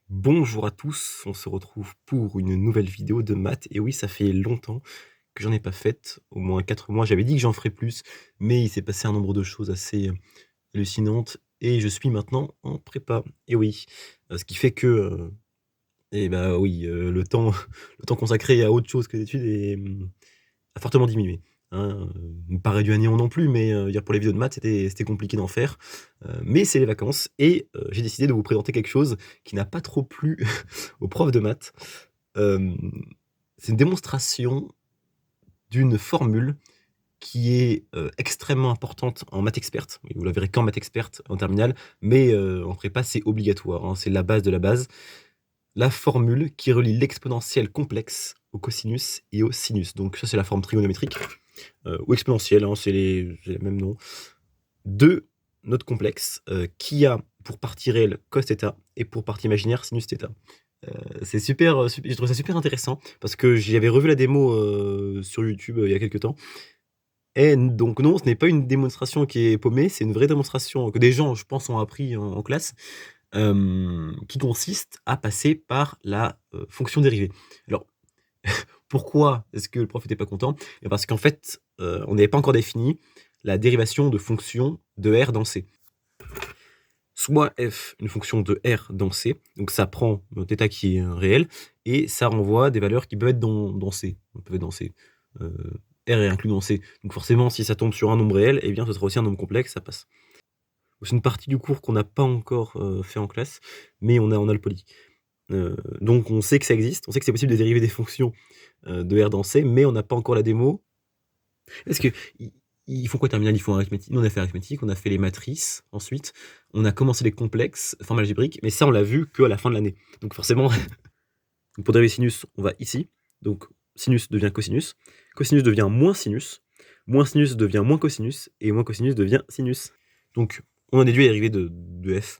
Bonjour à tous, on se retrouve pour une nouvelle vidéo de maths. Et oui, ça fait longtemps que j'en ai pas faite, au moins 4 mois. J'avais dit que j'en ferais plus, mais il s'est passé un nombre de choses assez hallucinantes et je suis maintenant en prépa. Et oui, ce qui fait que, oui, le temps consacré à autre chose que l'étude a fortement diminué, hein. Pas réduit à néant non plus, mais dire pour les vidéos de maths, c'était compliqué d'en faire. Mais c'est les vacances et j'ai décidé de vous présenter quelque chose qui n'a pas trop plu aux profs de maths. Hem, c'est une démonstration d'une formule qui est, extrêmement importante en maths experte. Oui, vous la verrez qu'en maths experte en terminale, mais en prépa, c'est obligatoire, hein, c'est la base de la base. La formule qui relie l'exponentielle complexe au cosinus et au sinus. Donc ça, c'est la forme trigonométrique, ou exponentielle, hein, c'est les mêmes noms, de notre complexe, qui a pour partie réelle cos θ et pour partie imaginaire sinus θ. C'est super, j'ai trouvé ça super intéressant parce que j'y avais revu la démo, sur YouTube, il y a quelque temps et donc non, ce n'est pas une démonstration qui est paumée, c'est une vraie démonstration que des gens, je pense, ont appris en classe, qui consiste à passer par la, fonction dérivée. Alors, pourquoi est-ce que le prof était pas content? Et parce qu'en fait, on n'avait pas encore défini la dérivation de fonction de R dans C. Soit f, une fonction de R dans C, donc ça prend θ qui est réel, et ça renvoie des valeurs qui peuvent être dans C. Peuvent être dans C. R est inclus dans C. Donc forcément, si ça tombe sur un nombre réel, eh bien ce sera aussi un nombre complexe, ça passe. C'est une partie du cours qu'on n'a pas encore fait en classe, mais on a le poly. Donc on sait que ça existe, on sait que c'est possible de dériver des fonctions de R dans C, mais on n'a pas encore la démo. Parce que ils font quoi terminale? Ils font arithmétique. Nous, on a fait arithmétique, on a fait les matrices ensuite, on a commencé les complexes, formes algébriques, mais ça, on l'a vu qu'à la fin de l'année. Donc forcément, pour dériver sinus, on va ici. Donc sinus devient cosinus devient moins sinus devient moins cosinus, et moins cosinus devient sinus. Donc on a déduit la dérivée de f.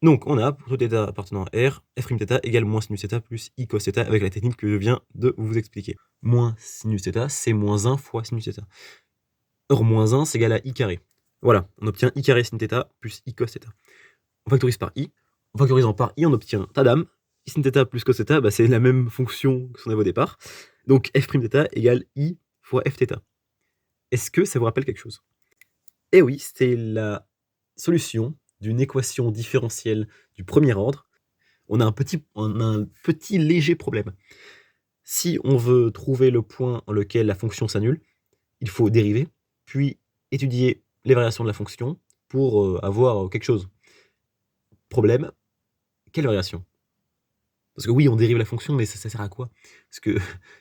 Donc on a, pour tout θ appartenant à R, f'θ égale moins sinus θ plus i cos θ avec la technique que je viens de vous expliquer. Moins sinus θ, c'est moins 1 fois sinus θ. Or, moins 1, c'est égal à i carré. Voilà, on obtient i carré sin θ plus i cos θ. On factorise par i. En factorisant par i, on obtient tadam. I sin θ plus cos θ, c'est la même fonction que ce qu'on avait au départ. Donc f'θ égale i fois fθ. Est-ce que ça vous rappelle quelque chose? Eh oui, c'est la solution d'une équation différentielle du premier ordre. On a un petit léger problème. Si on veut trouver le point en lequel la fonction s'annule, il faut dériver, puis étudier les variations de la fonction pour avoir quelque chose. Problème, quelle variation? Parce que oui, on dérive la fonction, mais ça sert à quoi? Parce que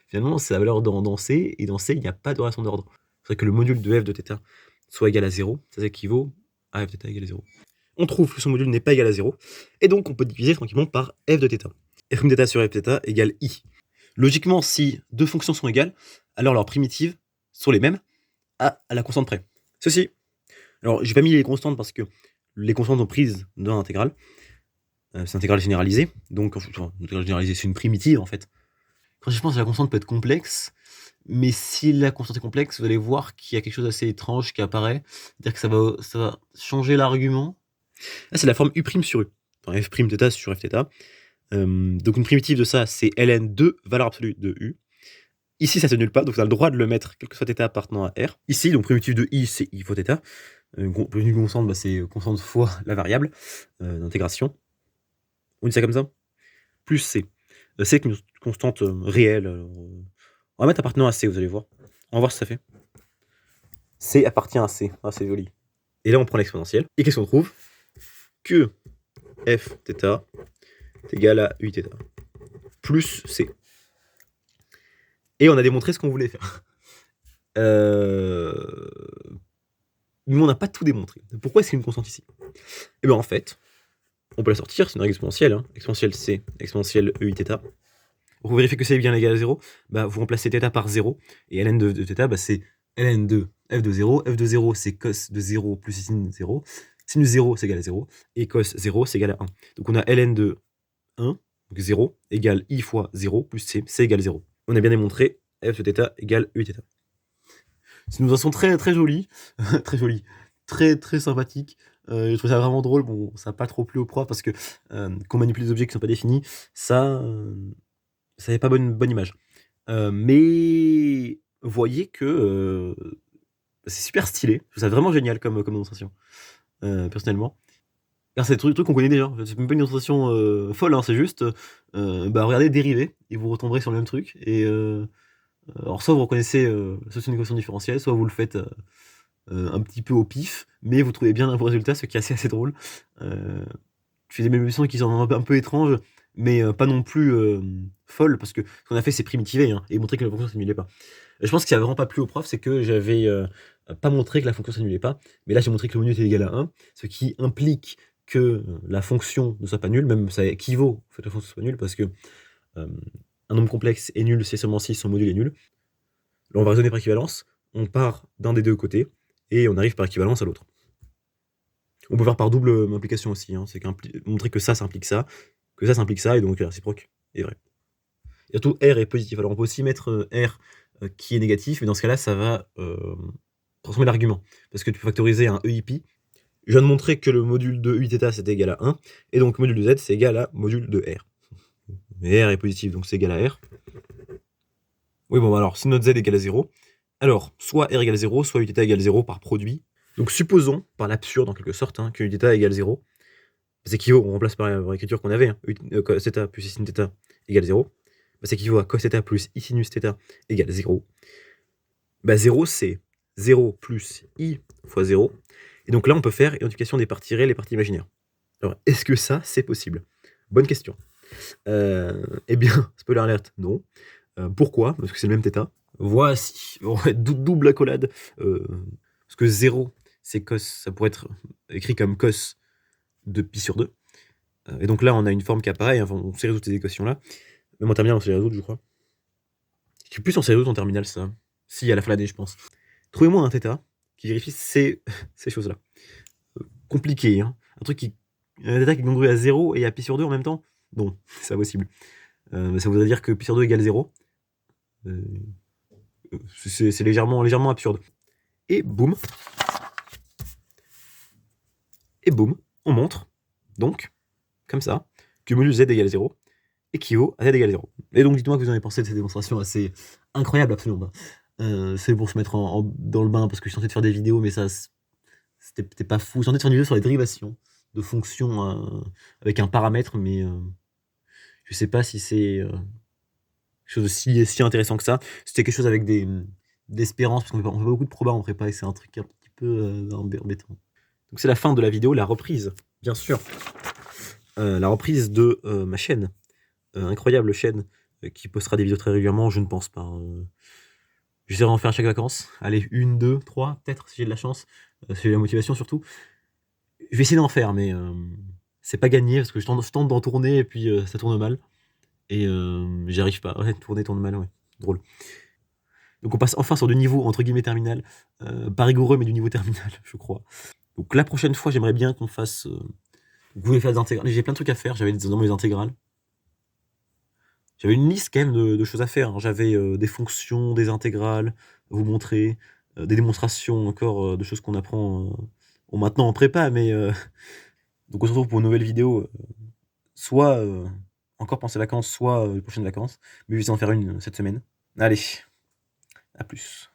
finalement, c'est la valeur dans C, et dans C, il n'y a pas de variation d'ordre. Il faudrait que le module de f de θ soit égal à 0, ça équivaut à f de θ égale à 0. On trouve que son module n'est pas égal à 0, et donc on peut diviser tranquillement par f de θ. f de θ sur f de θ égale i. Logiquement, si deux fonctions sont égales, alors leurs primitives sont les mêmes à la constante près. Ceci. Alors, j'ai pas mis les constantes parce que les constantes sont prises dans l'intégrale. C'est l'intégrale généralisée. Donc, l'intégrale généralisée, c'est une primitive en fait. Quand je pense que la constante peut être complexe, mais si la constante est complexe, vous allez voir qu'il y a quelque chose d'assez étrange qui apparaît. C'est-à-dire que ça va changer l'argument. Là, c'est la forme u' sur u. Enfin, f'θ sur fθ. Donc, une primitive de ça, c'est ln de valeur absolue de u. Ici, ça ne s'annule pas, donc on a le droit de le mettre, quel que soit θ appartenant à R. Ici, donc primitive de i, c'est i fois θ. Une constante, c'est constante fois la variable d'intégration. On dit ça comme ça. Plus c. C est une constante réelle. On va mettre appartenant à c, vous allez voir. On va voir ce que ça fait. C appartient à c. Ah, c'est joli. Et là, on prend l'exponentielle. Et qu'est-ce qu'on trouve? Que fθ est égal à uθ plus c. Et on a démontré ce qu'on voulait faire. Mais on n'a pas tout démontré. Pourquoi est-ce qu'il y a une constante ici? Et bien en fait, on peut la sortir, c'est une règle exponentielle. Hein. Exponentielle c, exponentielle euiθ. Pour vérifier que c est bien égal à 0, vous remplacez θ par 0. Et ln de θ, c'est ln de f de 0. F de 0, c'est cos de 0 plus sin 0. Sinus 0, c'est égal à 0. Et cos 0, c'est égal à 1. Donc on a ln de 1, donc 0, égale i fois 0 plus c, c'est égal à 0. On a bien démontré f de θ égale uθ. C'est une notation très très jolie, très jolie, très très sympathique. J'ai trouvé ça vraiment drôle. Bon, ça a pas trop plu aux profs parce que, qu'on manipule des objets qui sont pas définis, ça, ça avait pas bonne image. Mais voyez que, c'est super stylé. Je trouve ça vraiment génial comme démonstration, personnellement. Car c'est des trucs qu'on connaît déjà, en fait. C'est même pas une démonstration, folle, hein, c'est juste, bah, regardez dériver et vous retomberez sur le même truc et alors soit vous reconnaissez, soit c'est une équation différentielle, soit vous le faites, un petit peu au pif, mais vous trouvez bien un bon résultat, ce qui est assez drôle. Heu, je fais des manipulations qui sont un peu étranges, mais pas non plus, folles parce que ce qu'on a fait, c'est primitiver, hein, et montrer que la fonction s'annulait pas. Je pense que ce qui a vraiment pas plu au prof, c'est que j'avais, pas montré que la fonction s'annulait pas, mais là j'ai montré que le menu était égal à 1, ce qui implique que, la fonction ne soit pas nulle, même ça équivaut au fait que la fonction soit nulle parce que, un nombre complexe est nul si et seulement si son module est nul. Là, on va raisonner par équivalence, on part d'un des 2 côtés et on arrive par équivalence à l'autre. On peut faire par double, implication aussi, hein, c'est montrer que ça implique ça, que ça implique ça et donc la réciproque est vrai. Et surtout R est positif. Alors on peut aussi mettre, R, qui est négatif, mais dans ce cas-là, ça va, transformer l'argument. Parce que tu peux factoriser un EIP. Je viens de montrer que le module de Uiθ c'était égal à 1, et donc module de Z c'est égal à module de R. Mais R est positif, donc c'est égal à R. Oui, bon, alors si notre Z égale à 0, alors soit R égale 0, soit Uiθ égale 0 par produit. Donc supposons, par l'absurde en quelque sorte, hein, que Uiθ égale 0. Ça équivaut, on remplace par l'écriture qu'on avait, hein, cos θ plus sin θ égale 0. Bah, ça équivaut à cos θ plus i sinus θ égale 0. Bah 0, c'est 0 plus i fois 0. Et donc là, on peut faire identification des parties réelles et parties imaginaires. Alors, est-ce que ça, c'est possible? Bonne question. Eh bien, spoiler alert, non. Pourquoi? Parce que c'est le même θ. Voici, ouais, double accolade. Parce que 0, c'est cos, ça pourrait être écrit comme cos de pi sur 2. Et donc là, on a une forme qui apparaît, enfin, on sait résoudre ces équations-là. Même en terminale, on sait les résoudre, je crois. Je suis plus censé résoudre en terminale, ça. Si, à la fin de l'année, je pense. Trouvez-moi un θ qui vérifie ces choses-là. Compliqué, hein. Un θ qui est congrue à 0 et à pi sur 2 en même temps? Non, c'est impossible. Ça voudrait dire que pi sur 2 égale 0. C'est légèrement absurde. Et boum. Et boum, on montre, donc, comme ça, que module Z égale 0 équivaut à Z égale 0. Et donc, dites-moi que vous en avez pensé de cette démonstration assez incroyable, absolument. C'est pour se mettre dans le bain, parce que je suis tenté de faire des vidéos, mais ça, c'était pas fou. Je suis tenté de faire une vidéo sur les dérivations de fonctions avec un paramètre, mais je sais pas si c'est quelque chose de si intéressant que ça. C'était quelque chose avec d'espérance, parce qu'on fait pas beaucoup de probas en prépa, et c'est un truc un petit peu embêtant. Donc c'est la fin de la vidéo, la reprise, bien sûr. La reprise de ma chaîne. Incroyable chaîne qui postera des vidéos très régulièrement, je ne pense pas. J'essaierai d'en faire chaque vacances. Allez, 1, 2, 3, peut-être, si j'ai de la chance. Si j'ai la motivation surtout. Je vais essayer d'en faire, mais c'est pas gagné parce que je tente d'en tourner et puis ça tourne mal. Et j'y arrive pas. Ouais, tourne mal, ouais. Drôle. Donc on passe enfin sur du niveau entre guillemets terminal. Pas rigoureux, mais du niveau terminal, je crois. Donc la prochaine fois, j'aimerais bien qu'on fasse. Vous voulez faire des intégrales? J'ai plein de trucs à faire. J'avais dans mes intégrales. J'avais une liste quand même de choses à faire, hein. J'avais des fonctions, des intégrales à vous montrer, des démonstrations encore de choses qu'on apprend bon, maintenant en prépa, mais donc on se retrouve pour une nouvelle vidéo, soit encore pendant ces vacances, soit les prochaines vacances, mais je vais essayer d'en faire une cette semaine. Allez, à plus.